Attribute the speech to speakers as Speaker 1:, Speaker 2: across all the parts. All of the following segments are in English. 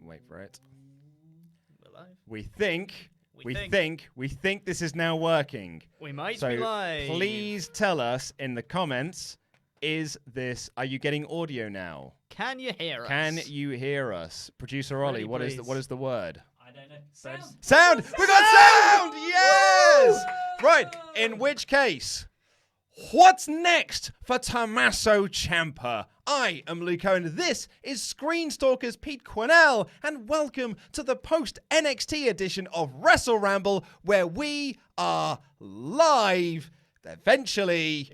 Speaker 1: Wait for it.
Speaker 2: We're live.
Speaker 1: We think this is now working.
Speaker 2: We might
Speaker 1: So
Speaker 2: be live.
Speaker 1: please tell us in the comments, are you getting audio now?
Speaker 2: Can you hear us?
Speaker 1: Can you hear us? Producer Ollie, what is the word?
Speaker 3: I don't know. Sound!
Speaker 1: Sound! We got sound! Yes! Right, in which case, what's next for Tommaso Ciampa? I am Luke Owen. This is Screen Stalker's Pete Quinnell, and welcome to the post-NXT edition of WrestleRamble, where we are live. Eventually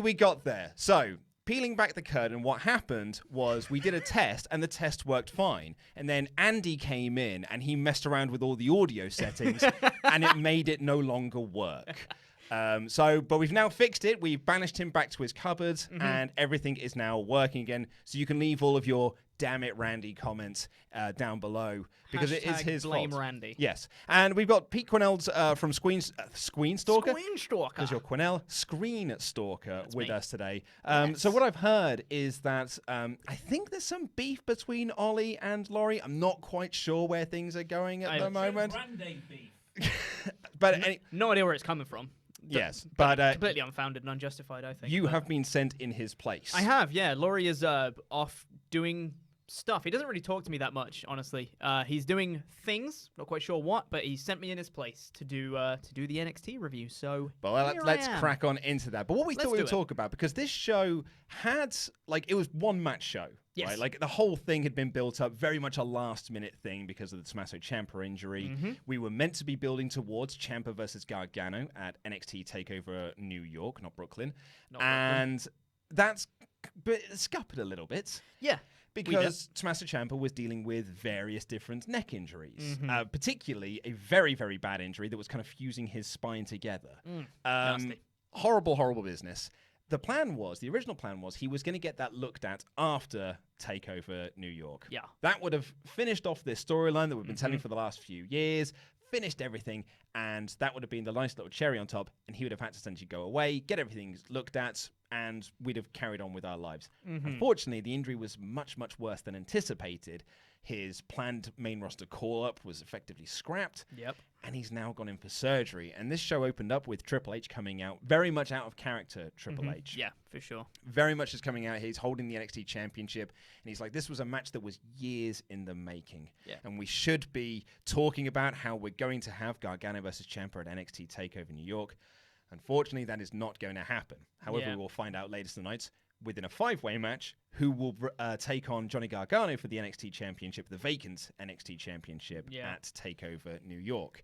Speaker 1: we got there. So, peeling back the curtain, what happened was we did a test, and the test worked fine. And then Andy came in, and he messed around with all the audio settings, and it made it no longer work. But we've now fixed it. We've banished him back to his cupboard, and everything is now working again. So you can leave all of your "damn it, Randy" comments down below because it is his
Speaker 2: blame
Speaker 1: fault.
Speaker 2: Randy.
Speaker 1: Yes, and we've got Pete Quinnell's from Screen Stalker.
Speaker 2: Screen Stalker.
Speaker 1: Because you're Quinnell, Screen Stalker,
Speaker 2: That's
Speaker 1: with
Speaker 2: me.
Speaker 1: us today.
Speaker 2: Yes.
Speaker 1: So what I've heard is that I think there's some beef between Ollie and Laurie. I'm not quite sure where things are going at the moment.
Speaker 3: Randy beef.
Speaker 1: But
Speaker 2: No idea where it's coming from.
Speaker 1: yes, but
Speaker 2: Completely unfounded and unjustified, I think.
Speaker 1: you have been sent in his place.
Speaker 2: I have, yeah. Laurie is off doing stuff. He doesn't really talk to me that much, honestly. He's doing things, not quite sure what, but he sent me in his place to do the NXT review. So,
Speaker 1: Well,
Speaker 2: here
Speaker 1: let's
Speaker 2: I am.
Speaker 1: crack on into that. But what we
Speaker 2: Let's
Speaker 1: thought we
Speaker 2: do
Speaker 1: would
Speaker 2: it.
Speaker 1: talk about, because this show had, it was one match show.
Speaker 2: Yes.
Speaker 1: Right? Like, the whole thing had been built up very much a last-minute thing because of the Tommaso Ciampa injury. We were meant to be building towards Ciampa versus Gargano at NXT TakeOver New York, not Brooklyn.
Speaker 2: Not Brooklyn.
Speaker 1: And that's scuppered a little bit.
Speaker 2: Yeah.
Speaker 1: Because Tommaso Ciampa was dealing with various different neck injuries, particularly a very, very bad injury that was kind of fusing his spine together.
Speaker 2: Nasty.
Speaker 1: Horrible business. The original plan was he was going to get that looked at after TakeOver New York.
Speaker 2: Yeah.
Speaker 1: That would have finished off this storyline that we've been telling for the last few years, finished everything, and that would have been the nice little cherry on top, and he would have had to essentially go away, get everything looked at, and we'd have carried on with our lives. Unfortunately, the injury was much, much worse than anticipated. His planned main roster call-up was effectively scrapped.
Speaker 2: Yep.
Speaker 1: And he's now gone in for surgery. And this show opened up with Triple H coming out, very much out of character, Triple H.
Speaker 2: Yeah, for sure.
Speaker 1: Very much is coming out. He's holding the NXT Championship. And he's like, this was a match that was years in the making.
Speaker 2: Yeah.
Speaker 1: And we should be talking about how we're going to have Gargano versus Ciampa at NXT TakeOver New York. Unfortunately, that is not going to happen. However, we will find out later tonight within a 5-way match who will take on Johnny Gargano for the NXT Championship, the vacant NXT Championship at TakeOver New York.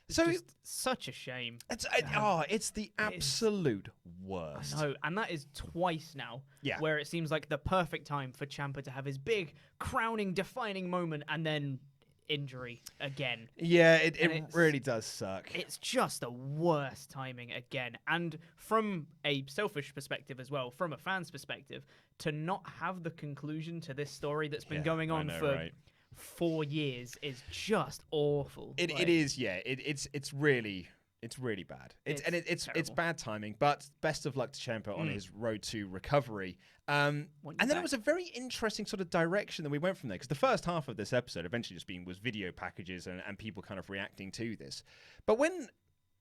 Speaker 1: So
Speaker 2: Just such a shame.
Speaker 1: It's the absolute worst.
Speaker 2: No, and that is twice now.
Speaker 1: Yeah.
Speaker 2: Where it seems like the perfect time for Ciampa to have his big, crowning, defining moment, and then injury again.
Speaker 1: Yeah, it really does suck.
Speaker 2: It's just the worst timing again. And from a selfish perspective as well, from a fan's perspective, to not have the conclusion to this story that's been going on for 4 years is just awful.
Speaker 1: It is, yeah. It's really bad. It's bad timing. But best of luck to Ciampa on his road to recovery. And then it was a very interesting sort of direction that we went from there, because the first half of this episode eventually was video packages and people kind of reacting to this. But when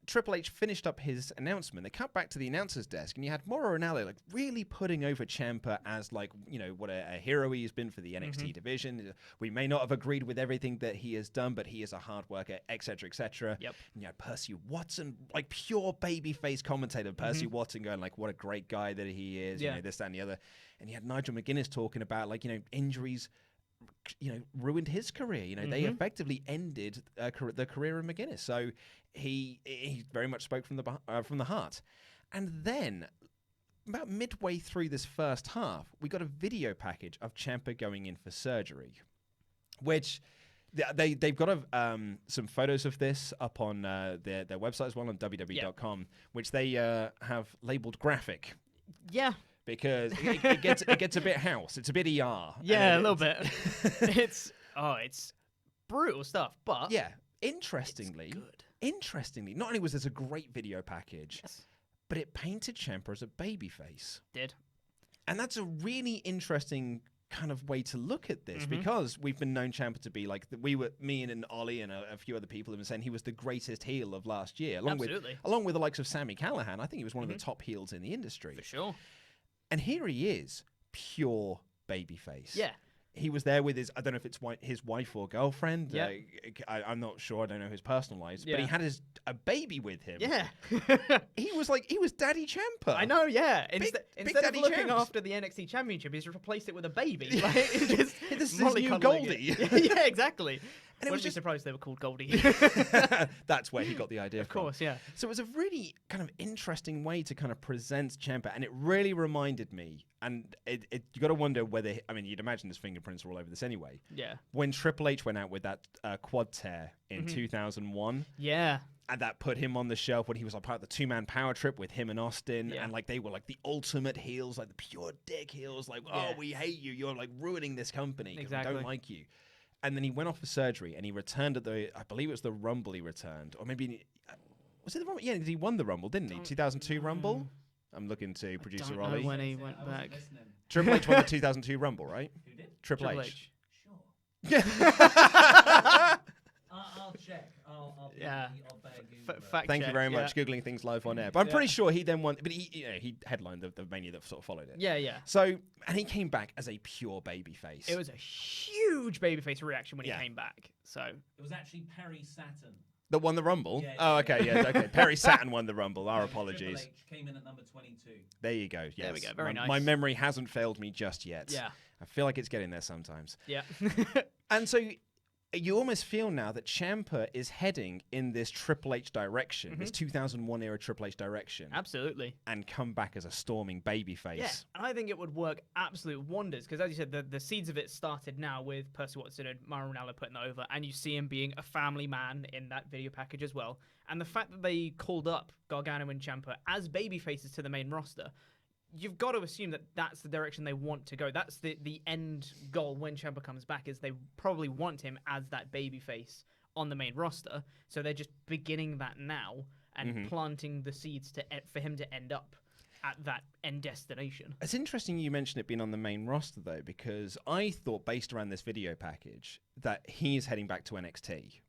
Speaker 1: Triple H finished up his announcement, they cut back to the announcer's desk, and you had Mauro Ranallo really putting over Ciampa as what a hero he has been for the NXT division. We may not have agreed with everything that he has done, but he is a hard worker, etc., etc.
Speaker 2: Yep.
Speaker 1: And you had Percy Watson, pure babyface commentator, Percy Watson going what a great guy that he is, this, that, and the other. And you had Nigel McGuinness talking about injuries ruined his career. They effectively ended the career of McGuinness. So he very much spoke from the heart. And then about midway through this first half, we got a video package of Ciampa going in for surgery, which they've got some photos of this up on their website as well on WWE.com, which they have labeled graphic.
Speaker 2: Yeah.
Speaker 1: Because it gets a bit house. It's a bit ER.
Speaker 2: Yeah, a little bit. It's brutal stuff, but
Speaker 1: yeah, interestingly, not only was this a great video package, but it painted Ciampa as a babyface.
Speaker 2: Did.
Speaker 1: And that's a really interesting kind of way to look at this because we've been known Ciampa to be like me and Ollie and a few other people have been saying he was the greatest heel of last year, along with the likes of Sami Callihan. I think he was one of the top heels in the industry
Speaker 2: for sure.
Speaker 1: And here he is, pure babyface.
Speaker 2: Yeah.
Speaker 1: He was there with I don't know if it's his wife or girlfriend.
Speaker 2: Yeah.
Speaker 1: I'm not sure. I don't know his personal lives. But he had a baby with him.
Speaker 2: Yeah.
Speaker 1: he was Daddy Ciampa.
Speaker 2: I know, yeah. Instead of looking
Speaker 1: Champs.
Speaker 2: after the NXT Championship, he's replaced it with a baby. Like,
Speaker 1: this is his new Goldie.
Speaker 2: Yeah, exactly.
Speaker 1: And it was just
Speaker 2: surprised they were called Goldie.
Speaker 1: That's where he got the idea from.
Speaker 2: Of course, yeah.
Speaker 1: So it was a really kind of interesting way to kind of present Ciampa, and it really reminded me, and you got to wonder whether, I mean, you'd imagine his fingerprints are all over this anyway.
Speaker 2: Yeah.
Speaker 1: When Triple H went out with that quad tear in 2001.
Speaker 2: Yeah.
Speaker 1: And that put him on the shelf when he was like part of the two-man power trip with him and Austin.
Speaker 2: Yeah.
Speaker 1: And like they were like the ultimate heels, like the pure dick heels. Like, oh, we hate you. You're like ruining this company because we don't like you. And then he went off for surgery and he returned at I believe it was the Rumble he returned. Or maybe, was it the Rumble? Yeah, he won the Rumble, didn't he? 2002 Rumble? I'm looking to producer Ollie.
Speaker 2: When he went back.
Speaker 1: Triple H won the 2002 Rumble, right?
Speaker 3: Who did?
Speaker 1: Triple H.
Speaker 3: Sure.
Speaker 1: Yeah.
Speaker 3: I'll check. I'll
Speaker 2: Fact
Speaker 1: Thank you
Speaker 2: check,
Speaker 1: very much. Googling things live on air. But I'm pretty sure he then won. But he headlined the Mania that sort of followed it.
Speaker 2: Yeah, yeah.
Speaker 1: So, and he came back as a pure babyface.
Speaker 2: It was a huge babyface reaction when he came back. So
Speaker 3: it was actually Perry Saturn
Speaker 1: that won the Rumble.
Speaker 3: Yeah,
Speaker 1: oh, okay, yeah, okay. Perry Saturn won the Rumble. Our apologies.
Speaker 3: Triple H came in at number 22.
Speaker 1: There you go. Yes.
Speaker 2: There we go. Very nice.
Speaker 1: My memory hasn't failed me just yet.
Speaker 2: Yeah.
Speaker 1: I feel like it's getting there sometimes.
Speaker 2: Yeah.
Speaker 1: And so you almost feel now that Ciampa is heading in this Triple H direction, this 2001 era Triple H direction.
Speaker 2: Absolutely.
Speaker 1: And come back as a storming babyface.
Speaker 2: Yeah, and I think it would work absolute wonders because, as you said, the seeds of it started now with Percy Watson and Mauro Ranallo putting that over, and you see him being a family man in that video package as well. And the fact that they called up Gargano and Ciampa as babyfaces to the main roster, you've got to assume that that's the direction they want to go. That's the end goal when Ciampa comes back, is they probably want him as that babyface on the main roster. So they're just beginning that now and planting the seeds for him to end up at that end destination.
Speaker 1: It's interesting you mentioned it being on the main roster, though, because I thought, based around this video package, that he is heading back to NXT.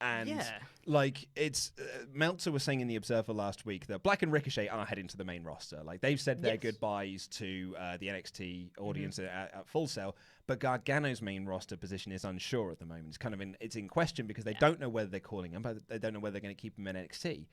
Speaker 1: And like it's Meltzer was saying in the Observer last week that Black and Ricochet are heading to the main roster. Like they've said their goodbyes to the NXT audience at Full Sail, but Gargano's main roster position is unsure at the moment. It's kind of in question because they don't know whether they're calling him, but they don't know whether they're going to keep him in NXT.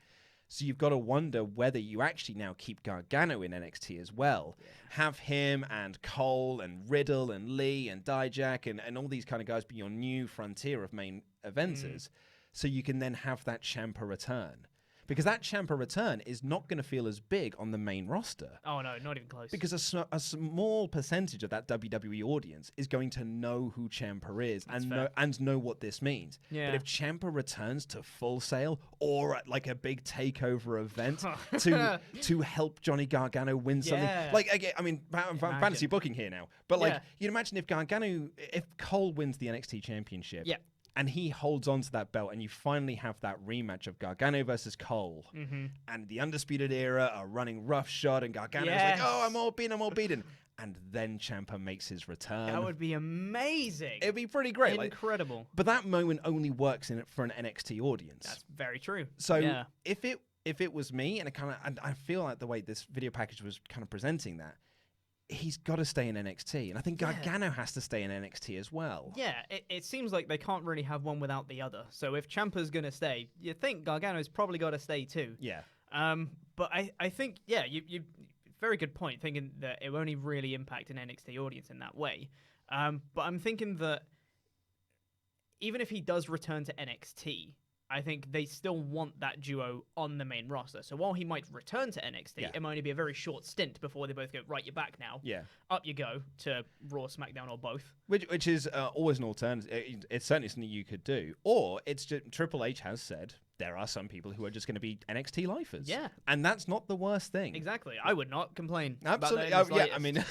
Speaker 1: So you've got to wonder whether you actually now keep Gargano in NXT as well. Yeah. Have him and Cole and Riddle and Lee and Dijak and all these kind of guys be your new frontier of main eventers. So you can then have that Ciampa return. Because that Ciampa return is not going to feel as big on the main roster.
Speaker 2: Oh, no, not even close.
Speaker 1: Because a small percentage of that WWE audience is going to know who Ciampa is and know what this means. Yeah. But if Ciampa returns to Full Sail or at like a big takeover event to help Johnny Gargano win something. Like, again, I mean, fantasy booking here now. But like, you'd imagine if Cole wins the NXT Championship. Yeah. And he holds on to that belt, and you finally have that rematch of Gargano versus Cole. And the Undisputed Era are running roughshod, and Gargano's like, oh, I'm all beaten. And then Ciampa makes his return.
Speaker 2: That would be amazing.
Speaker 1: It'd be pretty great.
Speaker 2: Incredible.
Speaker 1: Like, but that moment only works for an NXT audience.
Speaker 2: That's very true.
Speaker 1: So if it was me, and I feel like the way this video package was kind of presenting that, he's got to stay in NXT. And I think Gargano has to stay in NXT as well. Yeah,
Speaker 2: it seems like they can't really have one without the other. So if Ciampa's going to stay, you think Gargano's probably got to stay too.
Speaker 1: Yeah.
Speaker 2: But I think, you very good point, thinking that it will only really impact an NXT audience in that way. But I'm thinking that even if he does return to NXT, I think they still want that duo on the main roster. So while he might return to NXT, it might only be a very short stint before they both go, right, you're back now. Yeah. Up you go to Raw, SmackDown, or both.
Speaker 1: Which is always an alternative. It's certainly something you could do. Or it's just, Triple H has said there are some people who are just going to be NXT lifers. Yeah. And that's not the worst thing.
Speaker 2: Exactly. I would not complain.
Speaker 1: Absolutely. I mean,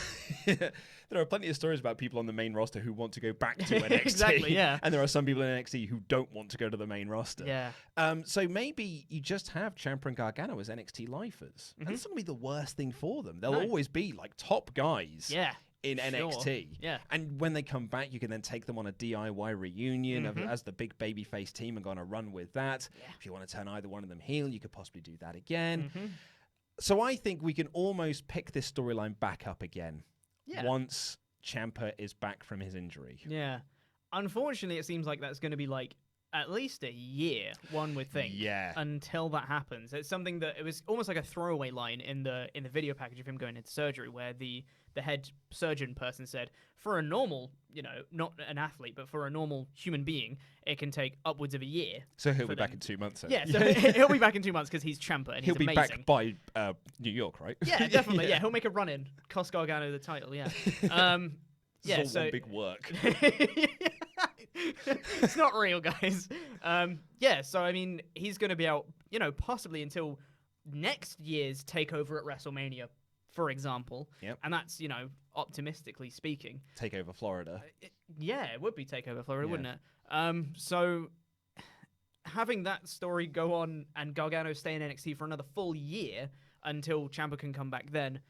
Speaker 1: there are plenty of stories about people on the main roster who want to go back to NXT.
Speaker 2: Exactly, yeah.
Speaker 1: And there are some people in NXT who don't want to go to the main roster.
Speaker 2: Yeah.
Speaker 1: So maybe you just have Ciampa and Gargano as NXT lifers. And that's not going to be the worst thing for them. They'll always be like top guys in
Speaker 2: Sure.
Speaker 1: NXT.
Speaker 2: Yeah.
Speaker 1: And when they come back, you can then take them on a DIY reunion as the big babyface team and go on a run with that.
Speaker 2: Yeah.
Speaker 1: If you want to turn either one of them heel, you could possibly do that again.
Speaker 2: Mm-hmm.
Speaker 1: So I think we can almost pick this storyline back up again
Speaker 2: Yeah.
Speaker 1: once Ciampa is back from his injury.
Speaker 2: Yeah. Unfortunately, it seems like that's going to be like at least a year, one would think.
Speaker 1: Yeah.
Speaker 2: Until that happens. It's something that it was almost like a throwaway line in the video package of him going into surgery, where the head surgeon person said, for a normal, not an athlete, but for a normal human being, it can take upwards of a year.
Speaker 1: So he'll be back in 2 months. Then.
Speaker 2: Yeah, so he'll be back in 2 months because he's Ciampa and
Speaker 1: he'll
Speaker 2: he's
Speaker 1: be
Speaker 2: amazing.
Speaker 1: back by New York, right?
Speaker 2: Yeah, definitely. Yeah, he'll make a run in. Cost Gargano the title. Yeah.
Speaker 1: It's all one big work.
Speaker 2: It's not real, guys. So I mean, he's going to be out, possibly until next year's takeover at WrestleMania, for example.
Speaker 1: Yep.
Speaker 2: And that's, optimistically speaking.
Speaker 1: Takeover Florida.
Speaker 2: It would be takeover Florida,
Speaker 1: Yeah.
Speaker 2: wouldn't it? So having that story go on and Gargano stay in NXT for another full year until Ciampa can come back then.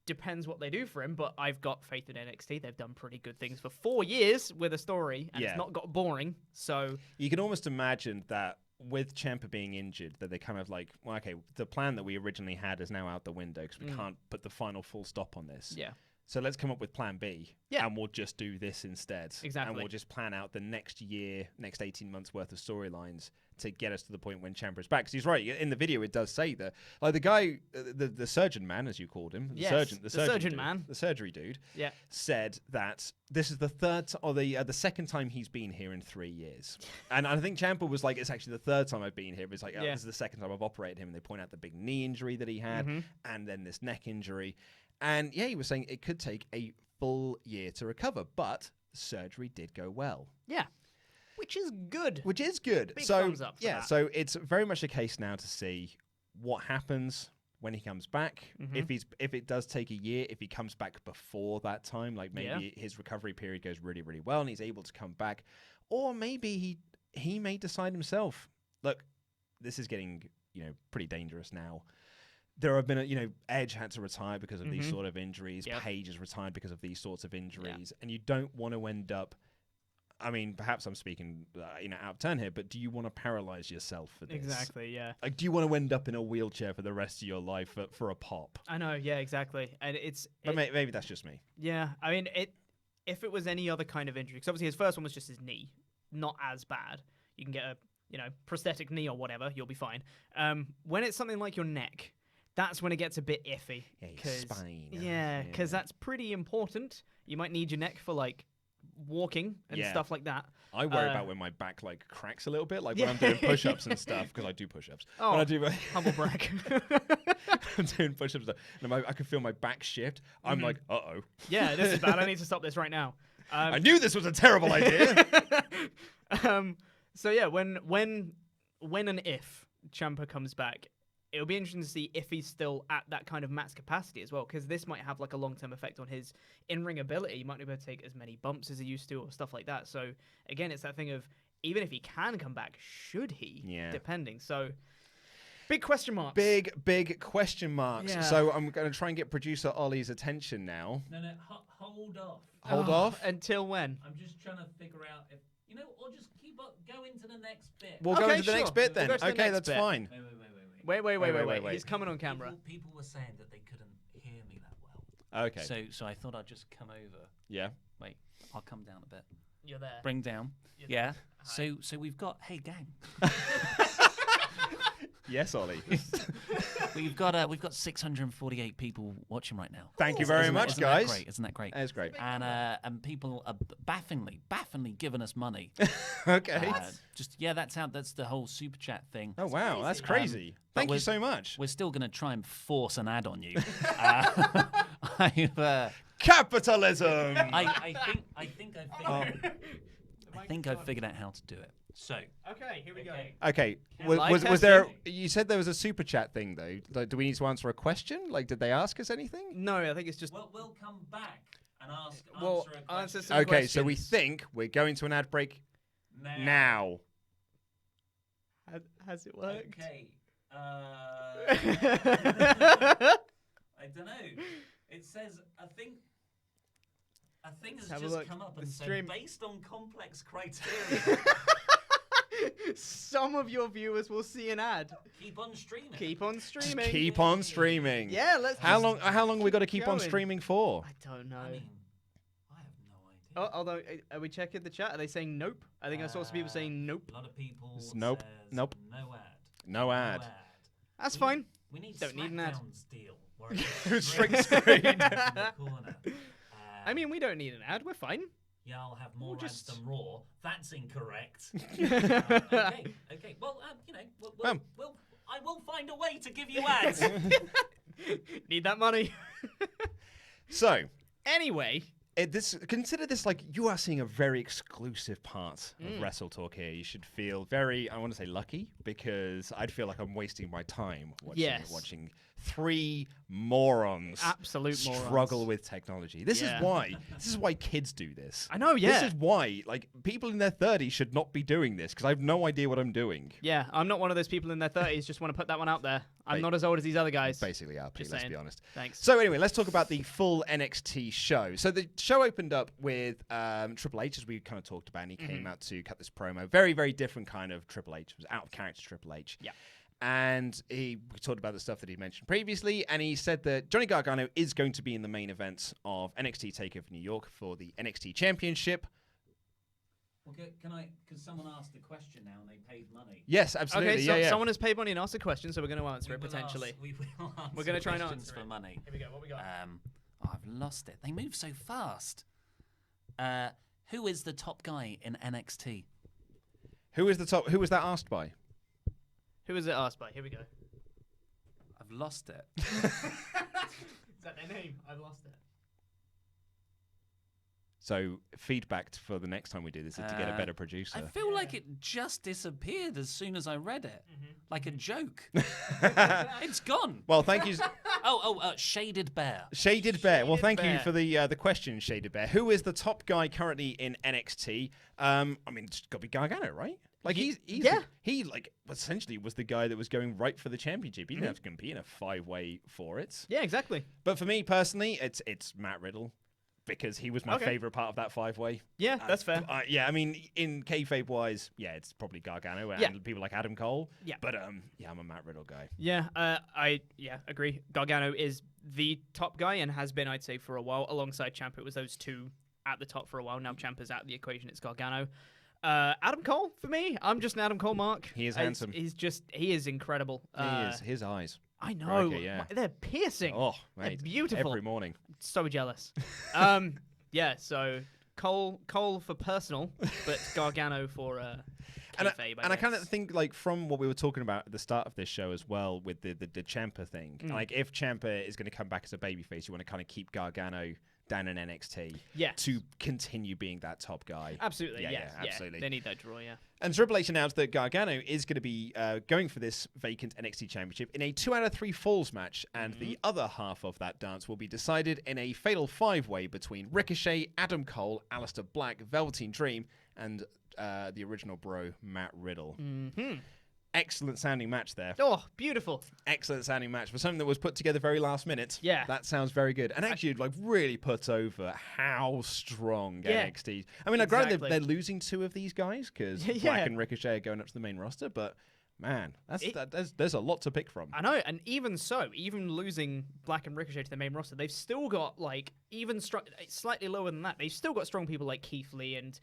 Speaker 2: Depends what they do for him, but I've got faith in NXT. They've done pretty good things for 4 years with a story, and it's not got boring. So
Speaker 1: you can almost imagine that with Ciampa being injured, that they kind of like, well, okay, the plan that we originally had is now out the window because we can't put the final full stop on this.
Speaker 2: Yeah.
Speaker 1: So let's come up with plan B, and we'll just do this instead.
Speaker 2: Exactly.
Speaker 1: And we'll just plan out the next year, next 18 months worth of storylines to get us to the point when Ciampa is back. Because he's right, in the video it does say that, like the guy, the surgeon man, as you called him, the surgeon
Speaker 2: man,
Speaker 1: the surgery dude,
Speaker 2: yeah,
Speaker 1: said that this is the the second time he's been here in 3 years. And I think Ciampa was like, it's actually the third time I've been here. It's like, this is the second time I've operated him. And they point out the big knee injury that he had, and then this neck injury. And he was saying it could take a full year to recover, but surgery did go well.
Speaker 2: Yeah. Which is good.
Speaker 1: Big
Speaker 2: thumbs up for that.
Speaker 1: So it's very much a case now to see what happens when he comes back. If it does take a year, if he comes back before that time, like maybe his recovery period goes really, really well and he's able to come back, or maybe he may decide himself, look, this is getting pretty dangerous now. There have been, Edge had to retire because of these sort of injuries.
Speaker 2: Yep.
Speaker 1: Paige has retired because of these sorts of injuries. And you don't want to end up, I mean, perhaps I'm speaking, out of turn here, but do you want to paralyze yourself for this?
Speaker 2: Exactly, yeah.
Speaker 1: Like, do you want to end up in a wheelchair for the rest of your life for a pop?
Speaker 2: I know, yeah, exactly. And
Speaker 1: But maybe that's just me.
Speaker 2: Yeah, I mean, if it was any other kind of injury, because obviously his first one was just his knee, not as bad. You can get a, prosthetic knee or whatever, you'll be fine. When it's something like your neck, that's when it gets a bit iffy.
Speaker 1: Yeah, your spine.
Speaker 2: Yeah, because that's pretty important. You might need your neck for, like, walking and stuff like that.
Speaker 1: I worry about when my back, like, cracks a little bit, like when I'm doing push-ups and stuff, because I do push-ups.
Speaker 2: Oh,
Speaker 1: when I do
Speaker 2: humble brag.
Speaker 1: I'm doing push-ups, and I can feel my back shift. I'm like, uh-oh.
Speaker 2: Yeah, this is bad. I need to stop this right now.
Speaker 1: I knew this was a terrible idea.
Speaker 2: So, yeah, when and if Ciampa comes back, it'll be interesting to see if he's still at that kind of max capacity as well, because this might have like a long-term effect on his in-ring ability. He might not be able to take as many bumps as he used to or stuff like that. So again, it's that thing of even if he can come back, should he?
Speaker 1: Yeah.
Speaker 2: Depending. So big question marks.
Speaker 1: Big question marks.
Speaker 2: Yeah.
Speaker 1: So I'm going to try and get producer Ollie's attention now.
Speaker 3: No, hold off.
Speaker 1: Hold off.
Speaker 2: Until when?
Speaker 3: I'm just trying to figure out if, or just keep up, go into the next bit.
Speaker 1: We'll go into the next bit then.
Speaker 2: We'll go to the
Speaker 1: Okay,
Speaker 2: next
Speaker 1: that's
Speaker 2: bit.
Speaker 1: fine.
Speaker 2: Wait. He's coming on camera.
Speaker 3: People were saying that they couldn't hear me that well.
Speaker 1: Okay.
Speaker 3: So I thought I'd just come over.
Speaker 1: Yeah.
Speaker 3: Wait, I'll come down a bit.
Speaker 2: You're there.
Speaker 3: Bring down.
Speaker 2: You're
Speaker 3: So we've got, hey gang.
Speaker 1: Yes, Ollie.
Speaker 3: We've got 648 people watching right now.
Speaker 1: Thank you very much, guys.
Speaker 3: Isn't that great?
Speaker 1: That's great.
Speaker 3: And people are baffingly giving us money.
Speaker 1: Okay.
Speaker 3: That's the whole super chat thing.
Speaker 1: Oh wow, that's crazy. Thank you so much.
Speaker 3: We're still going to try and force an ad on you.
Speaker 1: Capitalism.
Speaker 3: I think I've figured out how to do it. So
Speaker 2: Okay, here we go.
Speaker 1: Okay.
Speaker 2: Live
Speaker 1: Was there?
Speaker 2: testing.
Speaker 1: You said there was a super chat thing though. Like, do we need to answer a question? Like, did they ask us anything?
Speaker 2: No, I think it's just.
Speaker 3: we'll come back and answer a question.
Speaker 2: answer some
Speaker 1: Okay, so we
Speaker 2: questions.
Speaker 1: think we're going to an ad break now.
Speaker 2: Has it worked?
Speaker 3: Okay. I don't know. It says, I think A thing has
Speaker 2: have a
Speaker 3: just
Speaker 2: look.
Speaker 3: come up
Speaker 2: The
Speaker 3: and
Speaker 2: stream-
Speaker 3: said, based on complex criteria,
Speaker 2: Some of your viewers will see an ad.
Speaker 3: keep on streaming.
Speaker 2: Keep on
Speaker 1: Just
Speaker 2: streaming.
Speaker 1: keep on streaming.
Speaker 2: Yeah, let's.
Speaker 1: How
Speaker 2: just
Speaker 1: long have we got to keep on
Speaker 2: going.
Speaker 1: streaming for?
Speaker 2: I don't know.
Speaker 3: I mean, I have no idea.
Speaker 2: Oh, although, are we checking the chat? Are they saying nope? I think I saw some people saying nope.
Speaker 3: A lot of people
Speaker 1: Nope.
Speaker 3: says
Speaker 1: Nope.
Speaker 3: no ad.
Speaker 1: No ad.
Speaker 3: No ad.
Speaker 2: That's fine.
Speaker 3: We need
Speaker 2: Don't need an ad.
Speaker 3: SmackDown's deal. Where it's
Speaker 1: Straight
Speaker 3: straight
Speaker 1: screen.
Speaker 3: in the corner.
Speaker 2: I mean, we don't need an ad. We're fine.
Speaker 3: Yeah, I'll have more
Speaker 2: We'll
Speaker 3: ads
Speaker 2: just-
Speaker 3: than Raw. That's incorrect. Okay. Well, I will find a way to give you ads.
Speaker 2: Need that money.
Speaker 1: So,
Speaker 2: Anyway,
Speaker 1: consider this like you are seeing a very exclusive part of Wrestle Talk here. You should feel very, I want to say lucky, because I'd feel like I'm wasting my time watching three morons
Speaker 2: absolute morons.
Speaker 1: struggle with technology. This is why kids do this.
Speaker 2: I know, yeah.
Speaker 1: This is why like people in their 30s should not be doing this, because I have no idea what I'm doing.
Speaker 2: Yeah, I'm not one of those people in their 30s. Just want to put that one out there. I'm not as old as these other guys.
Speaker 1: Basically, RP, let's be honest.
Speaker 2: Thanks.
Speaker 1: So anyway, let's talk about the full NXT show. So the show opened up with Triple H, as we kind of talked about, and he came out to cut this promo. Very, very different kind of Triple H. It was out of character Triple H.
Speaker 2: Yeah.
Speaker 1: And we talked about the stuff that he mentioned previously, and he said that Johnny Gargano is going to be in the main event of NXT TakeOver New York for the NXT Championship.
Speaker 3: Okay, because someone asked the question now and they paid money.
Speaker 1: Yes, absolutely.
Speaker 2: Okay,
Speaker 1: yeah.
Speaker 2: Someone has paid money and asked a question, so we're going to answer it potentially.
Speaker 3: We will answer
Speaker 2: We're going to try and
Speaker 3: questions
Speaker 2: answer
Speaker 3: for
Speaker 2: it.
Speaker 3: money.
Speaker 2: Here we go. What we got?
Speaker 3: I've lost it. They move so fast. Who is the top guy in NXT?
Speaker 1: Who is the top? Who was that asked by?
Speaker 2: Who was it asked by? Here we go.
Speaker 3: I've lost it.
Speaker 2: Is that their name? I've lost it.
Speaker 1: So feedback for the next time we do this is to get a better producer.
Speaker 3: I feel like it just disappeared as soon as I read it, like a joke. It's gone.
Speaker 1: Well, thank you.
Speaker 3: Shaded Bear.
Speaker 1: Shaded Bear. Well, thank you
Speaker 2: Bear.
Speaker 1: for the question, Shaded Bear. Who is the top guy currently in NXT? I mean, it's got to be Gargano, right? Like he like essentially was the guy that was going right for the championship. He didn't have to compete in a 5-way for it.
Speaker 2: Yeah, exactly.
Speaker 1: But for me personally, it's Matt Riddle, because he was my favorite part of that 5-way.
Speaker 2: Yeah, that's fair.
Speaker 1: Yeah, I mean, in kayfabe wise, yeah, it's probably Gargano and people like Adam Cole.
Speaker 2: Yeah.
Speaker 1: But yeah, I'm a Matt Riddle guy.
Speaker 2: Yeah, I agree. Gargano is the top guy and has been, I'd say, for a while. Alongside Ciampa, it was those two at the top for a while. Now Ciampa's out of the equation. It's Gargano. Adam Cole for me. I'm just an Adam Cole mark.
Speaker 1: He is handsome.
Speaker 2: He is incredible.
Speaker 1: He is. His eyes.
Speaker 2: I know.
Speaker 1: Okay, yeah.
Speaker 2: They're piercing.
Speaker 1: Oh,
Speaker 2: they're
Speaker 1: mate,
Speaker 2: beautiful.
Speaker 1: every morning.
Speaker 2: So jealous. Yeah. So Cole for personal, but Gargano for kayfabe.
Speaker 1: And I kind of think, like, from what we were talking about at the start of this show as well, with the Ciampa thing, like, if Ciampa is going to come back as a babyface, you want to kind of keep Gargano down in NXT to continue being that top guy.
Speaker 2: Absolutely,
Speaker 1: yeah, absolutely.
Speaker 2: They need that draw, yeah.
Speaker 1: And Triple H announced that Gargano is going to be going for this vacant NXT Championship in a 2 out of 3 falls match, and the other half of that dance will be decided in a fatal 5-way between Ricochet, Adam Cole, Aleister Black, Velveteen Dream, and the original bro, Matt Riddle. Excellent sounding match there.
Speaker 2: Oh, beautiful.
Speaker 1: Excellent sounding match for something that was put together very last minute.
Speaker 2: Yeah.
Speaker 1: That sounds very good. And actually, like, really puts over how strong NXT. I mean, granted, they're losing 2 of these guys because Black and Ricochet are going up to the main roster, but man, there's a lot to pick from.
Speaker 2: I know, and even so, even losing Black and Ricochet to the main roster, they've still got, like, slightly lower than that, they've still got strong people like Keith Lee and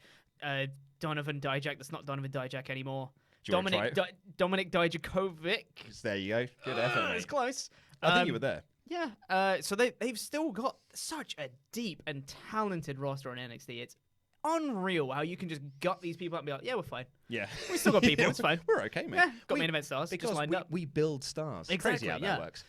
Speaker 2: Donovan Dijak. That's not Donovan Dijak anymore. Dominic Dijakovic.
Speaker 1: There you go. Good effort, mate.
Speaker 2: It's close.
Speaker 1: I think you were there.
Speaker 2: Yeah. So they've still got such a deep and talented roster on NXT. It's unreal how you can just gut these people up and be like, yeah, we're fine.
Speaker 1: Yeah.
Speaker 2: We still got people. It's fine.
Speaker 1: We're okay, mate.
Speaker 2: Yeah, got main event stars.
Speaker 1: Because
Speaker 2: just lined up.
Speaker 1: we build stars.
Speaker 2: Exactly.
Speaker 1: Crazy how that works.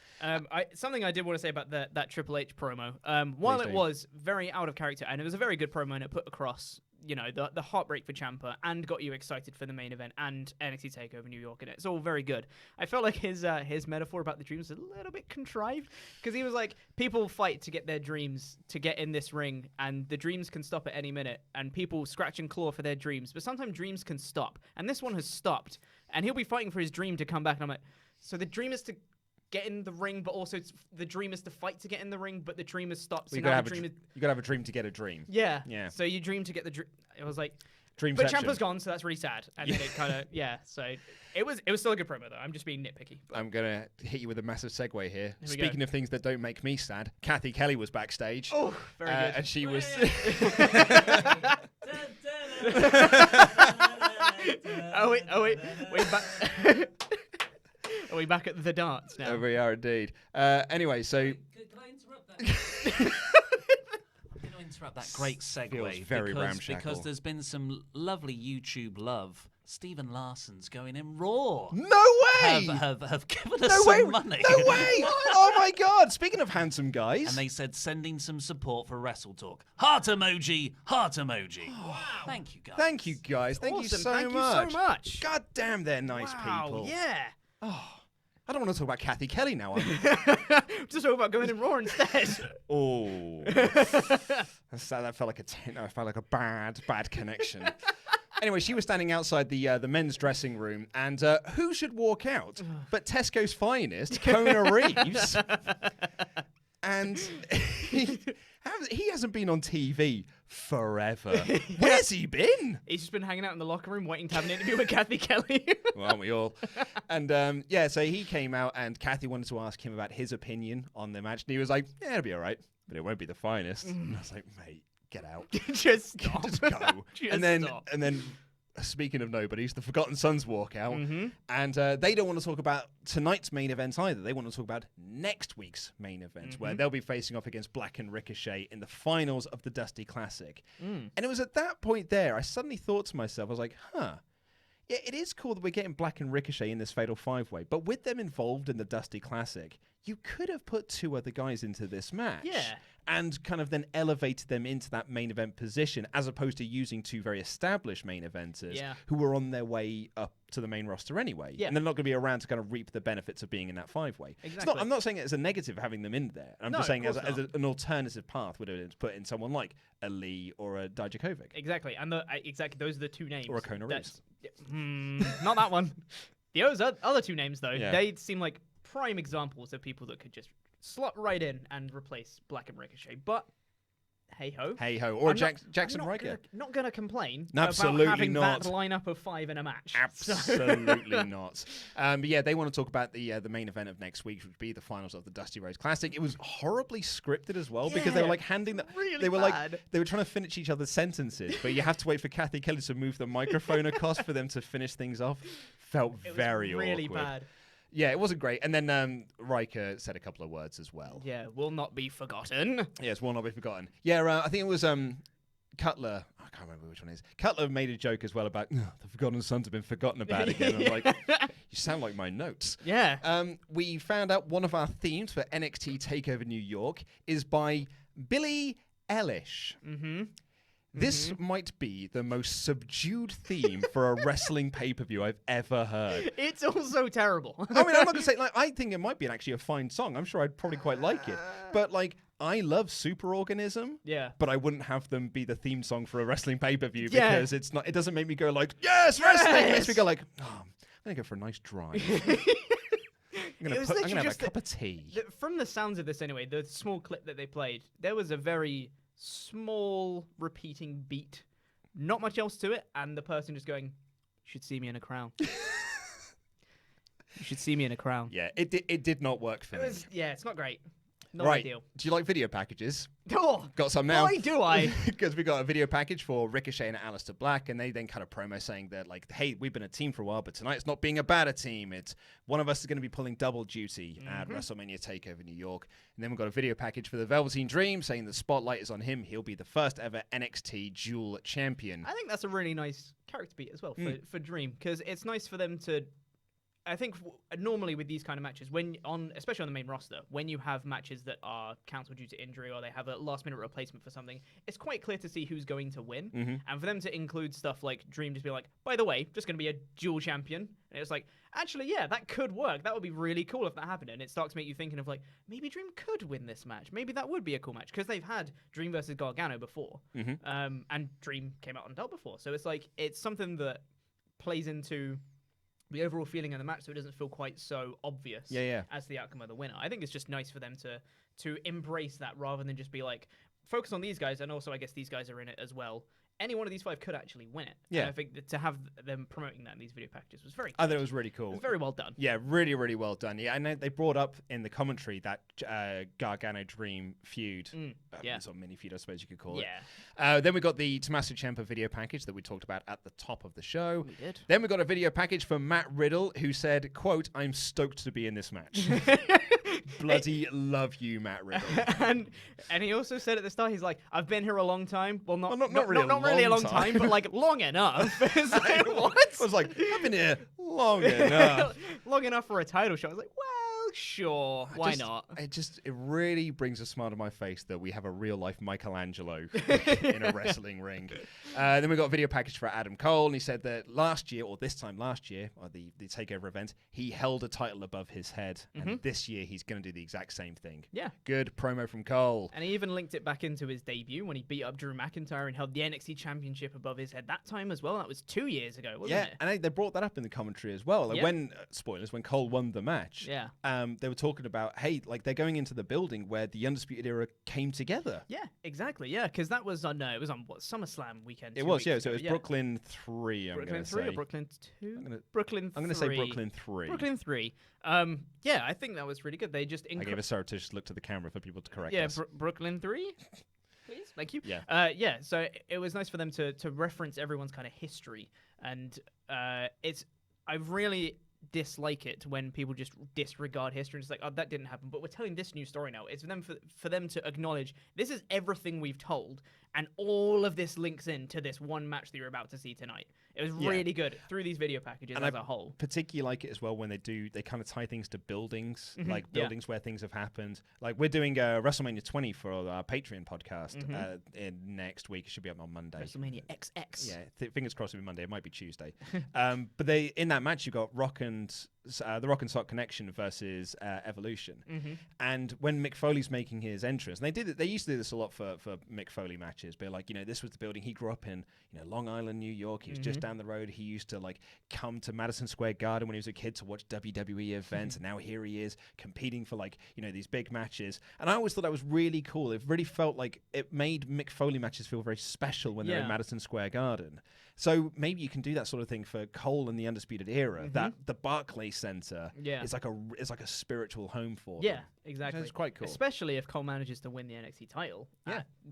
Speaker 2: Something I did want to say about that Triple H promo. While it was very out of character, and it was a very good promo, and it put across, you know, the heartbreak for Ciampa and got you excited for the main event and NXT TakeOver New York, and it's all very good. I felt like his metaphor about the dreams was a little bit contrived, because he was like, people fight to get their dreams to get in this ring, and the dreams can stop at any minute, and people scratch and claw for their dreams, but sometimes dreams can stop, and this one has stopped, and he'll be fighting for his dream to come back, and I'm like, so the dream is to get in the ring, but also the dream is to fight to get in the ring, but the dream has stopped. So
Speaker 1: you
Speaker 2: now
Speaker 1: gotta
Speaker 2: the dream
Speaker 1: you gotta have a dream to get a dream.
Speaker 2: Yeah.
Speaker 1: Yeah.
Speaker 2: So you dream to get the dream. It was like,
Speaker 1: Dreamception.
Speaker 2: but Ciampa's gone, so that's really sad. And then it kind of, so it was still a good promo though. I'm just being nitpicky. But.
Speaker 1: I'm gonna hit you with a massive segue here.
Speaker 2: We
Speaker 1: Speaking of things that don't make me sad, Kathy Kelly was backstage.
Speaker 2: Oh, very good.
Speaker 1: And she was.
Speaker 2: Wait, back. Are we back at the dance now?
Speaker 1: We are indeed. Anyway, so.
Speaker 3: Can I interrupt that? I'm going to interrupt that great segue.
Speaker 1: Feels very ramshackle.
Speaker 3: Because there's been some lovely YouTube love. Stephen Larson's going in Raw.
Speaker 1: No way!
Speaker 3: Have given us some money.
Speaker 1: No way! Oh my God! Speaking of handsome guys.
Speaker 3: And they said sending some support for WrestleTalk. Heart emoji, heart emoji. Wow. Thank you guys.
Speaker 1: Thank you guys. Thank you so much.
Speaker 2: Thank you so much.
Speaker 1: God damn, they're nice people.
Speaker 2: Yeah.
Speaker 1: Oh, I don't want to talk about Kathy Kelly now.
Speaker 2: Just talk about going in Raw instead.
Speaker 1: Oh, that felt like a bad connection. Anyway, she was standing outside the men's dressing room, and who should walk out but Tesco's finest, Kona Reeves? And he hasn't been on TV forever. Where's he been?
Speaker 2: He's just been hanging out in the locker room waiting to have an interview with Kathy Kelly.
Speaker 1: Well, aren't we all? And so he came out, and Kathy wanted to ask him about his opinion on the match, and he was like, "Yeah, it'll be all right, but it won't be the finest." And I was like, "Mate, get out,
Speaker 2: just stop.
Speaker 1: just go." And then. Speaking of nobodies, the Forgotten Sons walk out, and they don't want to talk about tonight's main event either. They want to talk about next week's main event, where they'll be facing off against Black and Ricochet in the finals of the Dusty Classic. And it was at that point there, I suddenly thought to myself, I was like, yeah, it is cool that we're getting Black and Ricochet in this Fatal 5-Way, but with them involved in the Dusty Classic, you could have put two other guys into this match.
Speaker 2: Yeah.
Speaker 1: And kind of then elevated them into that main event position, as opposed to using two very established main eventers who were on their way up to the main roster anyway. Yeah. And they're not going to be around to kind of reap the benefits of being in that 5-way.
Speaker 2: Exactly.
Speaker 1: I'm not saying it as a negative having them in there. I'm just saying as an alternative path would have put in someone like a Lee or a Dijakovic.
Speaker 2: Exactly. And exactly those are the two names.
Speaker 1: Or a Kona Reeves.
Speaker 2: Not that one. The other two names, though, they seem like prime examples of people that could just slot right in and replace Black and Ricochet. But hey ho,
Speaker 1: or Jackson Riker.
Speaker 2: Not gonna complain.
Speaker 1: Absolutely
Speaker 2: about having
Speaker 1: not.
Speaker 2: That lineup of 5 in a match.
Speaker 1: Absolutely not. But yeah, they want to talk about the main event of next week, which would be the finals of the Dusty Rhodes Classic. It was horribly scripted as well because they were like handing they were trying to finish each other's sentences, but you have to wait for Kathy Kelly to move the microphone across for them to finish things off. Felt very
Speaker 2: really
Speaker 1: awkward.
Speaker 2: Bad.
Speaker 1: Yeah, it wasn't great. And then Riker said a couple of words as well.
Speaker 2: Yeah, will not be forgotten.
Speaker 1: Yes, will not be forgotten. Yeah, I think it was Cutler. I can't remember which one it is. Cutler made a joke as well about the Forgotten Sons have been forgotten about again. I'm like, you sound like my notes.
Speaker 2: Yeah.
Speaker 1: We found out one of our themes for NXT TakeOver New York is by Billie Eilish. This might be the most subdued theme for a wrestling pay-per-view I've ever heard.
Speaker 2: It's also terrible.
Speaker 1: I mean, I'm not going to say, I think it might be actually a fine song. I'm sure I'd probably quite like it. But, I love Superorganism.
Speaker 2: Yeah.
Speaker 1: But I wouldn't have them be the theme song for a wrestling pay-per-view because it doesn't make me go yes, wrestling! It makes me go I'm going to go for a nice drive. I'm going to have a cup of tea.
Speaker 2: From the sounds of this anyway, the small clip that they played, there was a very small repeating beat, not much else to it, and the person just going, "You should see me in a crown." You should see me in a crown.
Speaker 1: Yeah, it did not work for me.
Speaker 2: Yeah, it's not great. Not
Speaker 1: right.
Speaker 2: ideal.
Speaker 1: Do you like video packages?
Speaker 2: Oh,
Speaker 1: got some now.
Speaker 2: Why do I?
Speaker 1: Because we got a video package for Ricochet and Aleister Black, and they then cut a promo saying that, hey, we've been a team for a while, but tonight it's not being about a team. It's one of us is going to be pulling double duty at WrestleMania TakeOver New York. And then we've got a video package for the Velveteen Dream saying the spotlight is on him. He'll be the first ever NXT dual champion.
Speaker 2: I think that's a really nice character beat as well for Dream, because it's nice for them to... I think normally with these kind of matches, especially on the main roster, when you have matches that are cancelled due to injury or they have a last-minute replacement for something, it's quite clear to see who's going to win. And for them to include stuff like Dream just be like, by the way, just going to be a dual champion. And it's like, actually, yeah, that could work. That would be really cool if that happened. And it starts to make you thinking of maybe Dream could win this match. Maybe that would be a cool match because they've had Dream versus Gargano before. And Dream came out on top before. So it's something that plays into the overall feeling of the match, so it doesn't feel quite so obvious as the outcome of the winner. I think it's just nice for them to embrace that rather than just be like, focus on these guys, and also I guess these guys are in it as well. Any one of these 5 could actually win it.
Speaker 1: Yeah.
Speaker 2: And I think that to have them promoting that in these video packages was very good.
Speaker 1: I thought it was really cool.
Speaker 2: It was very well done.
Speaker 1: Yeah, really, really well done. Yeah, and they brought up in the commentary that Gargano Dream feud. Sort of mini feud, I suppose you could call it. Then we got the Tommaso Ciampa video package that we talked about at the top of the show.
Speaker 2: We did.
Speaker 1: Then we got a video package from Matt Riddle, who said, quote, "I'm stoked to be in this match." Bloody love you, Matt Riddle.
Speaker 2: and he also said at the start, he's like, "I've been here a long time." Well, not
Speaker 1: really
Speaker 2: a long time, but like long enough. It's like, what?
Speaker 1: I was like, I've been here long enough.
Speaker 2: Long enough for a title shot. I was like, well, sure, why not?
Speaker 1: It really brings a smile to my face that we have a real life Michelangelo in a wrestling ring. Then we got a video package for Adam Cole, and he said that this time last year, or the Takeover event, he held a title above his head, and this year he's going to do the exact same thing.
Speaker 2: Yeah.
Speaker 1: Good promo from Cole.
Speaker 2: And he even linked it back into his debut when he beat up Drew McIntyre and held the NXT Championship above his head that time as well. That was 2 years ago, wasn't it?
Speaker 1: And they brought that up in the commentary as well. Like when, spoilers, when Cole won the match, they were talking about, hey, like they're going into the building where the Undisputed Era came together.
Speaker 2: Yeah, exactly. Yeah, because that was on what, SummerSlam weekend.
Speaker 1: It was, yeah. So it was Brooklyn 3.
Speaker 2: Brooklyn 3 or Brooklyn 2?
Speaker 1: I'm going to say Brooklyn 3.
Speaker 2: Brooklyn 3. Yeah, I think that was really good. They just
Speaker 1: I gave a surreptitious look to the camera for people to correct us.
Speaker 2: Yeah, Brooklyn 3. Please, thank you.
Speaker 1: Yeah.
Speaker 2: So it was nice for them to reference everyone's kind of history, and I really dislike it when people just disregard history and just like, oh, that didn't happen, but we're telling this new story now. It's for them to acknowledge this is everything we've told, and all of this links into this one match that you're about to see tonight. It was really good through these video packages as a whole.
Speaker 1: Particularly like it as well when they kind of tie things to buildings, like buildings where things have happened. Like we're doing WrestleMania 20 for our Patreon podcast in next week. It should be up on Monday.
Speaker 2: WrestleMania XX.
Speaker 1: Yeah, fingers crossed it'll be Monday. It might be Tuesday. But in that match you got the Rock and Sock Connection versus Evolution. And when Mick Foley's making his entrance, and they used to do this a lot for Mick Foley matches, but like, this was the building he grew up in, Long Island, New York. He was just down the road. He used to like come to Madison Square Garden when he was a kid to watch WWE events, and now here he is competing for like, these big matches. And I always thought that was really cool. It really felt like it made Mick Foley matches feel very special when they're in Madison Square Garden. So maybe you can do that sort of thing for Cole and the Undisputed Era. That the Barclays Center is like a spiritual home for them.
Speaker 2: Yeah, exactly.
Speaker 1: It's quite cool.
Speaker 2: Especially if Cole manages to win the NXT title.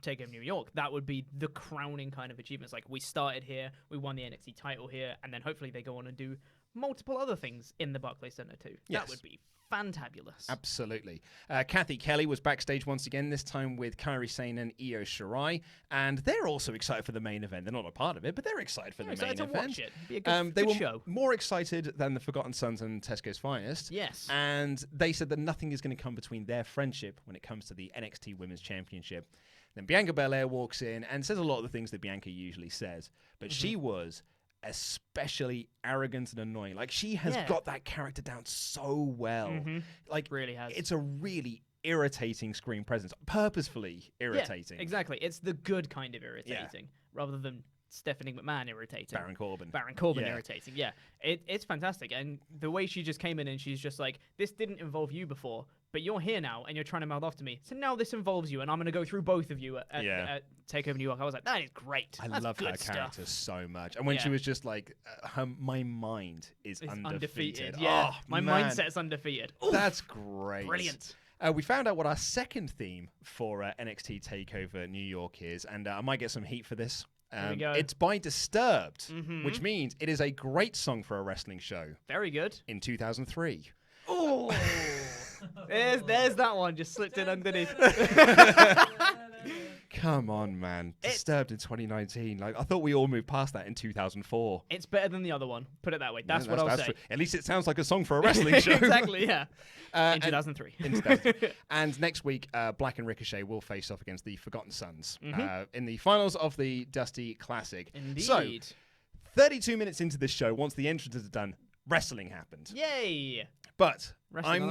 Speaker 2: Takeover New York. That would be the crowning kind of achievement. It's like, we started here, we won the NXT title here, and then hopefully they go on and do multiple other things in the Barclays Center too.
Speaker 1: Yes.
Speaker 2: That would be fantabulous.
Speaker 1: Absolutely. Kathy Kelly was backstage once again, this time with Kairi Sane and Io Shirai, and they're also excited for the main event. They're not a part of it, but they're excited for the main event.
Speaker 2: Watch it. It'd be a good,
Speaker 1: they were
Speaker 2: show.
Speaker 1: More excited than the Forgotten Sons and Tesco's Finest.
Speaker 2: Yes.
Speaker 1: And they said that nothing is going to come between their friendship when it comes to the NXT Women's Championship. Then Bianca Belair walks in and says a lot of the things that Bianca usually says, but she was especially arrogant and annoying. Like, she has got that character down so well. Like,
Speaker 2: really has.
Speaker 1: It's a really irritating screen presence, purposefully irritating.
Speaker 2: Yeah, exactly. It's the good kind of irritating, rather than Stephanie McMahon irritating.
Speaker 1: Baron Corbin
Speaker 2: irritating. Yeah, it's fantastic. And the way she just came in and she's just like, this didn't involve you before, but you're here now and you're trying to mouth off to me. So now this involves you, and I'm going to go through both of you at Takeover New York. I was like, that is great.
Speaker 1: I love her character so much. And when she was just like, my mind is undefeated.
Speaker 2: Yeah,
Speaker 1: oh,
Speaker 2: my mindset's undefeated. Oof.
Speaker 1: That's great.
Speaker 2: Brilliant.
Speaker 1: We found out what our second theme for NXT TakeOver New York is, and I might get some heat for this.
Speaker 2: There we go.
Speaker 1: It's by Disturbed, which means it is a great song for a wrestling show.
Speaker 2: Very good.
Speaker 1: In 2003.
Speaker 2: Oh, there's that one just slipped in underneath.
Speaker 1: Come on, man. Disturbed in 2019. Like, I thought we all moved past that in 2004.
Speaker 2: It's better than the other one. Put it that way. That's what I'll say.
Speaker 1: True. At least it sounds like a song for a wrestling show.
Speaker 2: Exactly, yeah. In 2003.
Speaker 1: And next week, Black and Ricochet will face off against the Forgotten Sons in the finals of the Dusty Classic.
Speaker 2: Indeed.
Speaker 1: So, 32 minutes into this show, once the entrances are done, wrestling happened.
Speaker 2: Yay!
Speaker 1: But
Speaker 2: wrestling
Speaker 1: I'm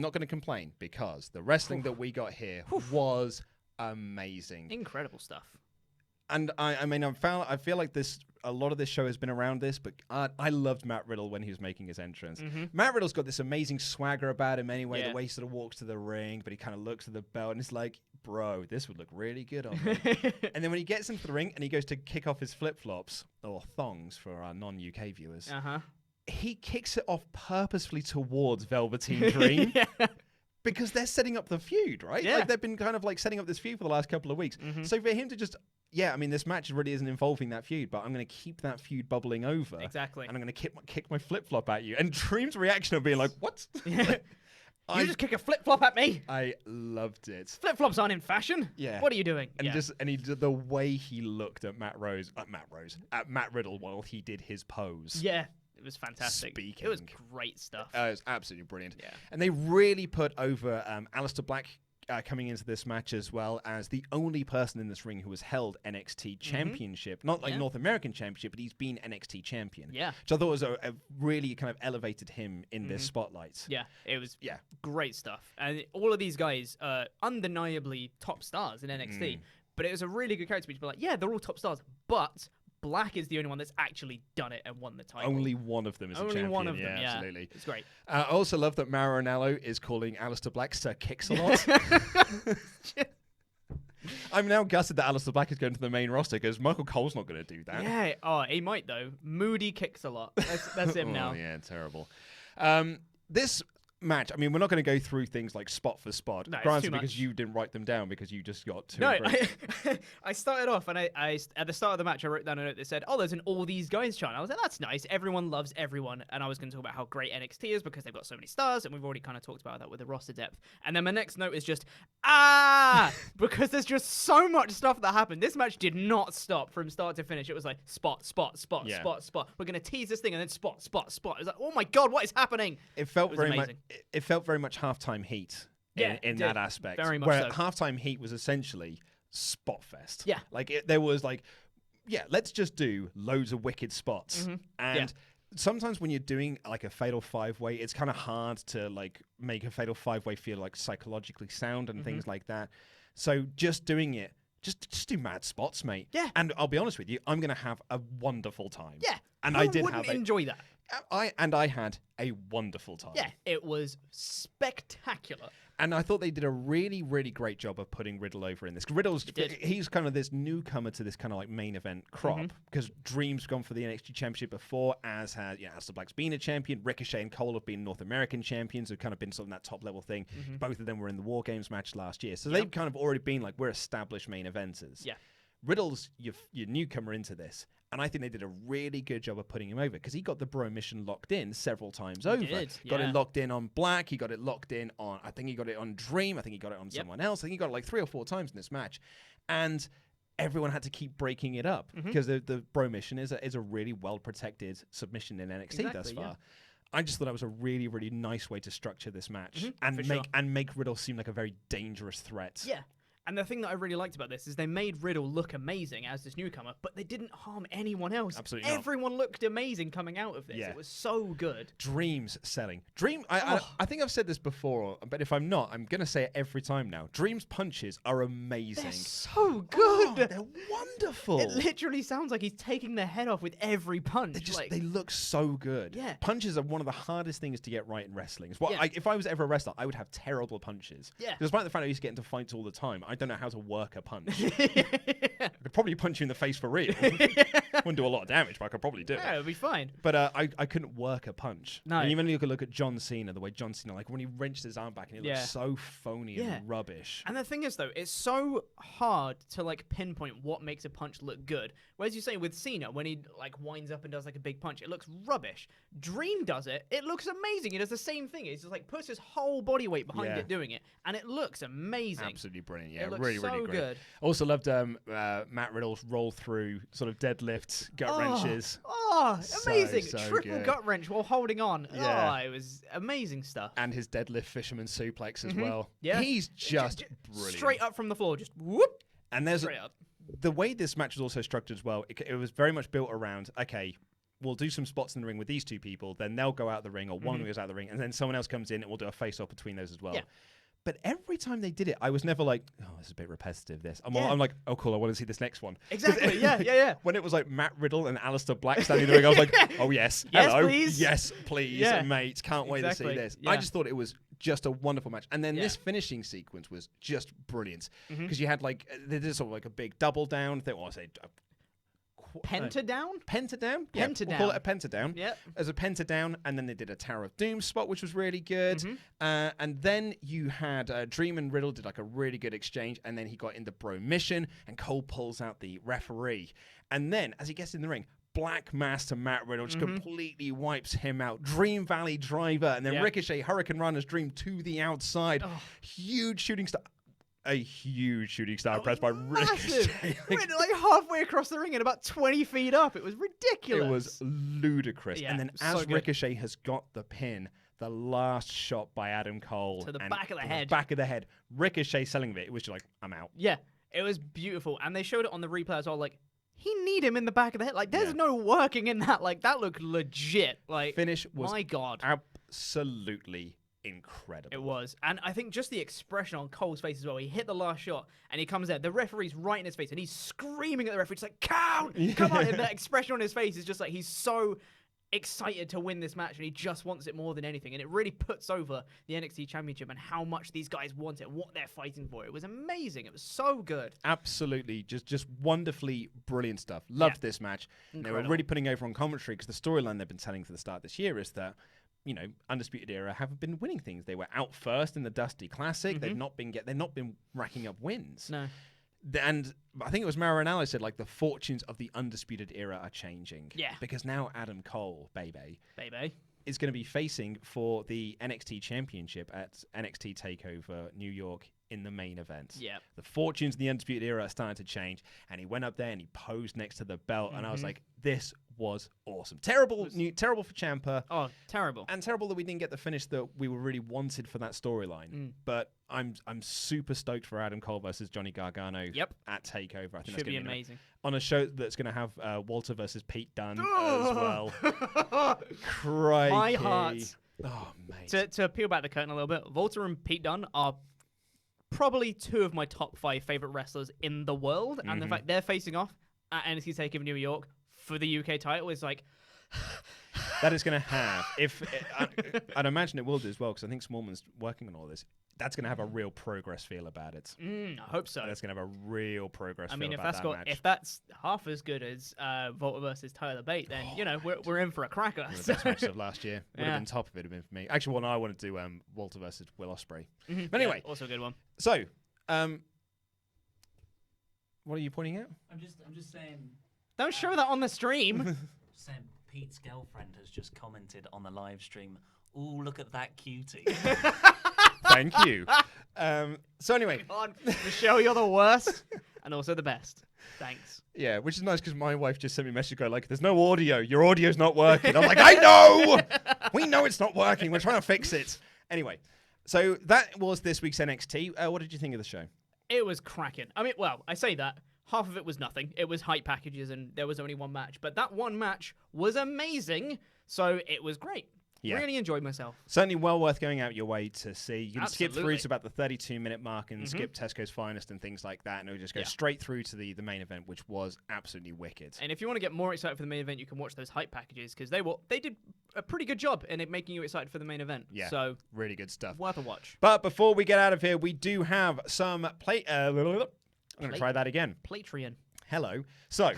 Speaker 1: not going to complain, because the wrestling that we got here was amazing.
Speaker 2: Incredible stuff.
Speaker 1: And I feel like this a lot of this show has been around this, but I loved Matt Riddle when he was making his entrance. Matt Riddle's got this amazing swagger about him anyway, the way he sort of walks to the ring, but he kind of looks at the belt and it's like, bro, this would look really good on me. And then when he gets into the ring and he goes to kick off his flip-flops, or thongs for our non-UK viewers, he kicks it off purposefully towards Velveteen Dream. Because they're setting up the feud, right?
Speaker 2: Yeah.
Speaker 1: Like they've been kind of like setting up this feud for the last couple of weeks. So for him to just, I mean, this match really isn't involving that feud, but I'm going to keep that feud bubbling over.
Speaker 2: Exactly.
Speaker 1: And I'm going to kick my flip-flop at you. And Dream's reaction of being like, what?
Speaker 2: You just kick a flip-flop at me.
Speaker 1: I loved it.
Speaker 2: Flip-flops aren't in fashion.
Speaker 1: Yeah.
Speaker 2: What are you doing?
Speaker 1: And he did the way he looked at Matt Riddle while he did his pose.
Speaker 2: Yeah. It was fantastic.
Speaker 1: Speaking.
Speaker 2: It was great stuff.
Speaker 1: It was absolutely brilliant.
Speaker 2: Yeah.
Speaker 1: And they really put over Aleister Black coming into this match as well as the only person in this ring who has held NXT Championship. Not like North American Championship, but he's been NXT Champion. Yeah. Which I thought was a really kind of elevated him in this spotlight.
Speaker 2: Yeah. It was great stuff. And all of these guys are undeniably top stars in NXT. But it was a really good character speech. But like, they're all top stars. But Black is the only one that's actually done it and won the title.
Speaker 1: Only one of them is a champion.
Speaker 2: Only one of them, yeah.
Speaker 1: Absolutely.
Speaker 2: It's great.
Speaker 1: I also love that Mauro Ranallo is calling Aleister Black Sir Kicks-a-Lot. I'm now gutted that Aleister Black is going to the main roster because Michael Cole's not going to do that.
Speaker 2: Yeah, he might though. Moody Kicks-a-Lot. That's him now.
Speaker 1: Yeah, terrible. This match, I mean, we're not going to go through things like spot for spot.
Speaker 2: No,
Speaker 1: granted, because you didn't write them down because you just got too.
Speaker 2: No, I started off and I at the start of the match I wrote down a note that said, "Oh, there's an all these guys chant." I was like, "That's nice. Everyone loves everyone." And I was going to talk about how great NXT is because they've got so many stars, and we've already kind of talked about that with the roster depth. And then my next note is just because there's just so much stuff that happened. This match did not stop from start to finish. It was like spot, spot, spot, spot, spot. We're going to tease this thing and then spot, spot, spot. It was like, "Oh my god, what is happening?"
Speaker 1: It felt very much. It felt very much halftime heat in that aspect.
Speaker 2: Very much
Speaker 1: where
Speaker 2: so.
Speaker 1: Halftime heat was essentially spot fest.
Speaker 2: Yeah.
Speaker 1: Like there was like, let's just do loads of wicked spots. And sometimes when you're doing like a fatal five-way, it's kind of hard to like make a fatal five-way feel like psychologically sound and things like that. So just doing it, just do mad spots, mate. Yeah. And I'll be honest with you, I'm going to have a wonderful time.
Speaker 2: Yeah.
Speaker 1: And
Speaker 2: Who
Speaker 1: I did
Speaker 2: wouldn't enjoy that.
Speaker 1: I had a wonderful time.
Speaker 2: Yeah, it was spectacular.
Speaker 1: And I thought they did a really, really great job of putting Riddle over in this. He's kind of this newcomer to this kind of like main event crop because Dream's gone for the NXT Championship before, as has Aleister Black's been a champion. Ricochet and Cole have been North American champions, who've kind of been sort of that top level thing. Both of them were in the War Games match last year, so they've kind of already been like, we're established main eventers. Yeah, Riddle's your newcomer into this. And I think they did a really good job of putting him over because he got the bro mission locked in several times over. Got it locked in on Black. He got it locked in on, I think he got it on Dream. I think he got it on someone else. I think he got it like 3 or 4 times in this match. And everyone had to keep breaking it up because the bro mission is a really well-protected submission in NXT thus far. I just thought that was a really, really nice way to structure this match and make Riddle seem like a very dangerous threat.
Speaker 2: Yeah. And the thing that I really liked about this is they made Riddle look amazing as this newcomer, but they didn't harm anyone else.
Speaker 1: Absolutely not.
Speaker 2: Everyone looked amazing coming out of this. Yeah. It was so good.
Speaker 1: Dream's selling. I think I've said this before, but if I'm not, I'm going to say it every time now. Dream's punches are amazing.
Speaker 2: They're so good.
Speaker 1: Oh, they're wonderful.
Speaker 2: It literally sounds like he's taking their head off with every punch.
Speaker 1: They look so good. Yeah. Punches are one of the hardest things to get right in wrestling. If I was ever a wrestler, I would have terrible punches. Yeah. Despite the fact I used to get into fights all the time, I don't know how to work a punch. I could probably punch you in the face for real. Wouldn't do a lot of damage, but I could probably do it.
Speaker 2: Yeah, it would be fine.
Speaker 1: But I couldn't work a punch. No. And even you could look at John Cena, the way John Cena, like when he wrenched his arm back and it looks so phony and rubbish.
Speaker 2: And the thing is, though, it's so hard to like pinpoint what makes a punch look good. Whereas you say with Cena, when he like winds up and does like a big punch, it looks rubbish. Dream does it. It looks amazing. He does the same thing. He just like puts his whole body weight behind it doing it. And it looks amazing.
Speaker 1: Absolutely brilliant. Yeah,
Speaker 2: it looks
Speaker 1: really,
Speaker 2: so
Speaker 1: really great.
Speaker 2: good.
Speaker 1: Also loved Matt Riddle's roll through sort of deadlift gut wrenches.
Speaker 2: Oh, amazing.
Speaker 1: So
Speaker 2: Triple
Speaker 1: good.
Speaker 2: gut wrench while holding on.
Speaker 1: Yeah.
Speaker 2: Oh, it was amazing stuff.
Speaker 1: And his deadlift fisherman suplex as well.
Speaker 2: Yeah.
Speaker 1: He's just brilliant.
Speaker 2: Straight up from the floor, just whoop.
Speaker 1: And there's
Speaker 2: straight up.
Speaker 1: The way this match was also structured as well, it was very much built around, okay, we'll do some spots in the ring with these two people, then they'll go out the ring, or one of them goes out the ring, and then someone else comes in and we'll do a face-off between those as well. Yeah. But every time they did it, I was never like, oh, this is a bit repetitive, this. I'm like, oh, cool, I want to see this next one.
Speaker 2: Exactly, yeah.
Speaker 1: When it was like Matt Riddle and Aleister Black standing in the ring, I was like, oh, yes, hello.
Speaker 2: Please.
Speaker 1: Yes, please, mate. Can't wait to see this.
Speaker 2: Yeah.
Speaker 1: I just thought it was just a wonderful match. And then this finishing sequence was just brilliant. Because you had like, they did sort of like a big double down thing.
Speaker 2: Pentadown?
Speaker 1: Pentadown?
Speaker 2: Yeah,
Speaker 1: we'll call it a pentadown.
Speaker 2: Yep.
Speaker 1: As a pentadown, and then they did a Tower of Doom spot, which was really good. And then you had Dream and Riddle did like a really good exchange, and then he got in the bro mission, and Cole pulls out the referee. And then, as he gets in the ring, Black Master Matt Riddle just completely wipes him out. Dream Valley Driver, and then Ricochet, Hurricane Runner's Dream to the outside. Huge shooting star. A huge shooting star press by Ricochet.
Speaker 2: Like halfway across the ring and about 20 feet up. It was ridiculous.
Speaker 1: It was ludicrous.
Speaker 2: Yeah,
Speaker 1: and then as Ricochet has got the pin, the last shot by Adam Cole.
Speaker 2: To the back of the head.
Speaker 1: Back of the head. Ricochet selling it. It was just like, I'm out.
Speaker 2: Yeah, it was beautiful. And they showed it on the replay as well. Like, he need him in the back of the head. Like, there's no working in that. Like, that looked legit. Like,
Speaker 1: finish was
Speaker 2: my God.
Speaker 1: Absolutely incredible.
Speaker 2: It was. And I think just the expression on Cole's face as well. He hit the last shot and he comes there. The referee's right in his face and he's screaming at the referee. It's like, count! Come on. And that expression on his face is just like he's so excited to win this match and he just wants it more than anything. And it really puts over the NXT Championship and how much these guys want it and what they're fighting for. It was amazing. It was so good.
Speaker 1: Absolutely. Just wonderfully brilliant stuff. Loved this match. They were really putting over on commentary because the storyline they've been telling for the start of this year is that Undisputed Era haven't been winning things. They were out first in the Dusty Classic. They've not been racking up wins.
Speaker 2: No.
Speaker 1: And I think it was Maranello said, like, the fortunes of the Undisputed Era are changing.
Speaker 2: Yeah.
Speaker 1: Because now Adam Cole, baby, is going to be facing for the NXT Championship at NXT TakeOver New York in the main event.
Speaker 2: Yeah.
Speaker 1: The fortunes of the Undisputed Era are starting to change. And he went up there and he posed next to the belt. And I was like, this was awesome. Terrible for Ciampa.
Speaker 2: Oh, terrible.
Speaker 1: And terrible that we didn't get the finish that we were really wanted for that storyline. But I'm super stoked for Adam Cole versus Johnny Gargano at TakeOver. I think
Speaker 2: should be amazing.
Speaker 1: On a show that's going to have Walter versus Pete Dunn as well. Crikey.
Speaker 2: My heart.
Speaker 1: Oh, mate.
Speaker 2: To peel back the curtain a little bit, Walter and Pete Dunn are probably two of my top 5 favorite wrestlers in the world. And the fact they're facing off at NXT TakeOver New York for the UK title is like...
Speaker 1: That is going to have, I'd imagine it will do as well, because I think Smallman's working on all this. That's going to have a real progress feel about it.
Speaker 2: I hope so.
Speaker 1: That's going to have a real progress feel about that match.
Speaker 2: If that's half as good as Volta versus Tyler Bate, then, we're in for a cracker.
Speaker 1: One of the best matches of last year. Would have been top if it had been for me. Actually, one I want to do Walter versus Will Ospreay. But anyway.
Speaker 2: Also a good one.
Speaker 1: So, what are you pointing out?
Speaker 3: I'm just saying...
Speaker 2: Don't show that on the stream.
Speaker 3: Saying Pete's girlfriend has just commented on the live stream, "Ooh, look at that cutie."
Speaker 1: Thank you. So anyway.
Speaker 2: Come on, Michelle, you're the worst and also the best. Thanks.
Speaker 1: Yeah, which is nice because my wife just sent me a message going like, there's no audio. Your audio's not working. I'm like, I know! We know it's not working. We're trying to fix it. Anyway, so that was this week's NXT. What did you think of the show?
Speaker 2: It was cracking. I mean, well, I say that. Half of it was nothing. It was hype packages and there was only one match. But that one match was amazing. So it was great. Yeah. Really enjoyed myself.
Speaker 1: Certainly well worth going out your way to see. You can skip through to about the 32-minute mark and skip Tesco's Finest and things like that. And it'll just go straight through to the main event, which was absolutely wicked.
Speaker 2: And if you want to get more excited for the main event, you can watch those hype packages because they did a pretty good job in it making you excited for the main event.
Speaker 1: Yeah,
Speaker 2: so
Speaker 1: really good stuff.
Speaker 2: Worth a watch.
Speaker 1: But before we get out of here, we do have some I'm going to try that again.
Speaker 2: Patreon.
Speaker 1: Hello. So,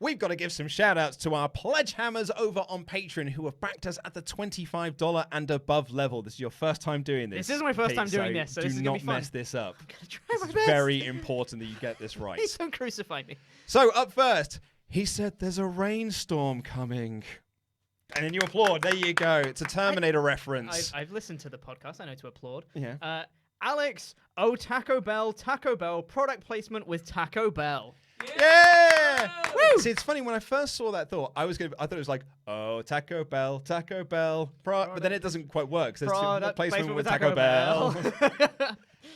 Speaker 1: we've got to give some shout-outs to our pledge hammers over on Patreon who have backed us at the $25 and above level. This is your first time doing this.
Speaker 2: This is my first time doing this, so this is going to be fun.
Speaker 1: Do not mess this up.
Speaker 2: I'm going to try my best.
Speaker 1: It's very important that you get this right.
Speaker 2: Please don't crucify me.
Speaker 1: So, up first, he said there's a rainstorm coming. And then you applaud. There you go. It's a Terminator reference.
Speaker 2: I've listened to the podcast. I know to applaud.
Speaker 1: Yeah.
Speaker 2: Alex, Taco Bell, product placement with Taco Bell.
Speaker 1: Yeah! Woo! See, it's funny, when I first saw that thought, I thought it was like, Taco Bell, but then it doesn't quite work. There's
Speaker 2: Product
Speaker 1: placement with Taco Bell.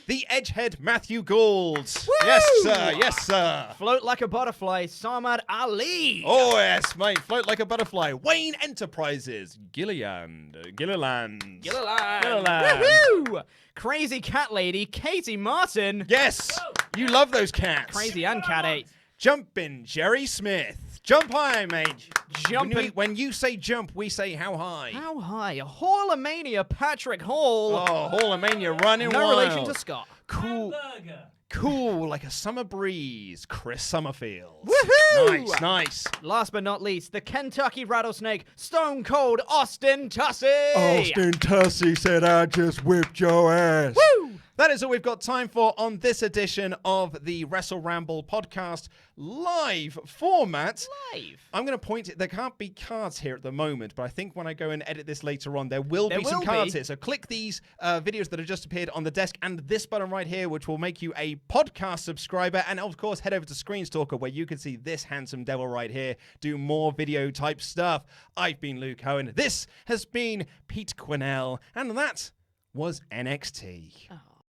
Speaker 1: the Edgehead Matthew Gould. Yes, sir. Yes, sir.
Speaker 2: Float like a butterfly, Samad Ali.
Speaker 1: Oh, yes, mate. Float like a butterfly. Wayne Enterprises. Gilliland.
Speaker 2: Woohoo! Crazy cat lady, Katie Martin.
Speaker 1: Yes. You love those cats.
Speaker 2: Crazy and catty.
Speaker 1: Jumpin' Jerry Smith. Jump high, mate.
Speaker 2: Jumping.
Speaker 1: When you say jump, we say how high.
Speaker 2: How high? Hall-o-mania Patrick Hall.
Speaker 1: Oh, Hall-o-mania running
Speaker 2: no
Speaker 1: wild.
Speaker 2: relation to Scott.
Speaker 1: Cool like a summer breeze. Chris Summerfield.
Speaker 2: Woohoo!
Speaker 1: Nice.
Speaker 2: Last but not least, the Kentucky Rattlesnake, Stone Cold Austin Tussey.
Speaker 1: Austin Tussey said, I just whipped your ass.
Speaker 2: Woo!
Speaker 1: That is all we've got time for on this edition of the WrestleRamble podcast live format. I'm going to point it. There can't be cards here at the moment, but I think when I go and edit this later on, there will be some cards here. So click these videos that have just appeared on the desk and this button right here, which will make you a podcast subscriber. And of course, head over to Screenstalker, where you can see this handsome devil right here do more video type stuff. I've been Luke Owen. This has been Pete Quinnell, and that was NXT.
Speaker 2: Oh.